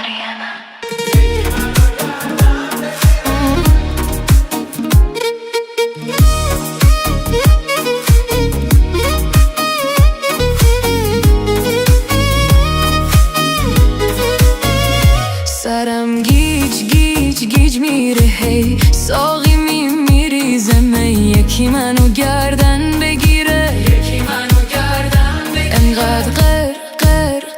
مریم. سرم گیج گیج گیج میره هی، ساقی میریزه می، یکی منو گردن بگیره، یکی منو گردن بگیره. انقدر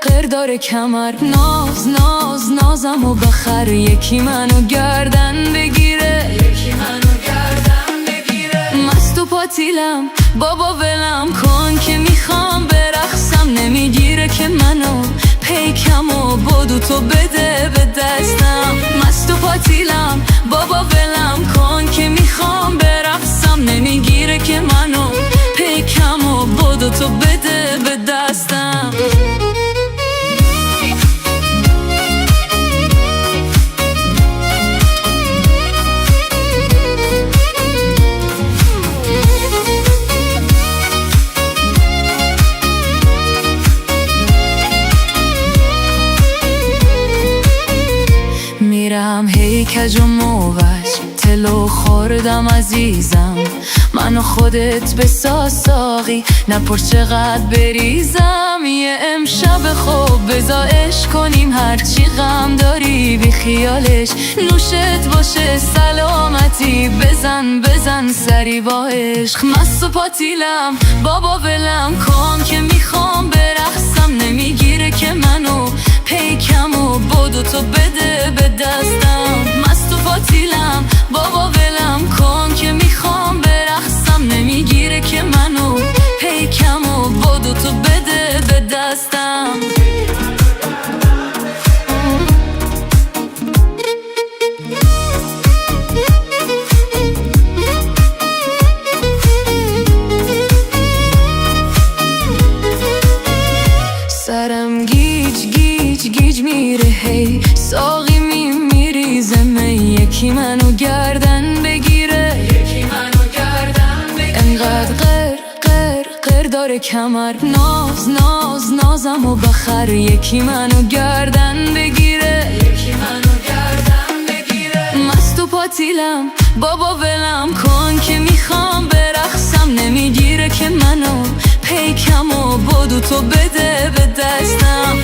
قر داره کمر، ناز ناز نازم و بخر، یکی منو گردن بگیره، یکی منو گردن بگیره. مست و پاتیلم بابا ولم کن که میخوام برقصم، نمیگیره که منو پیکم و بدو تو بده به دستم. مست و پاتیلم بابا ولم کن که میخوام برقصم، نمیگیره که منو پیکم و بدو تو بده به دستم. میرم هی کج و موج، تلو خوردم عزیزم، منو خودت بساز ساقی، نپرس چقدر بریزم. یه امشب خوب بزایش کنیم، هرچی غم داری بی خیالش، نوشت باشه سلامتی، بزن بزن سری با عشق. مست و پاتیلم بابا ولم کن که میخوام برقصم، نمیگیره که منو پیکم و بدو تو بده به دستم. مست و پاتیلم بابا ولم کن که میخوام برقصم، نمیگیره که منو پیکم و بدو تو بده به دستم. سرم گیج گیج گیج میره هی، ساقی میریزه می، یکی منو گردن بگیره، یکی منو گردن بگیره. انقدر قر داره کمر، ناز ناز نازم و بخر، یکی منو گردن بگیره، یکی منو گردن بگیره. مست و پاتیلم بابا ولم کن که میخوام برقصم، نمیگیره که منو پیکم و بدو تو بده به دستم.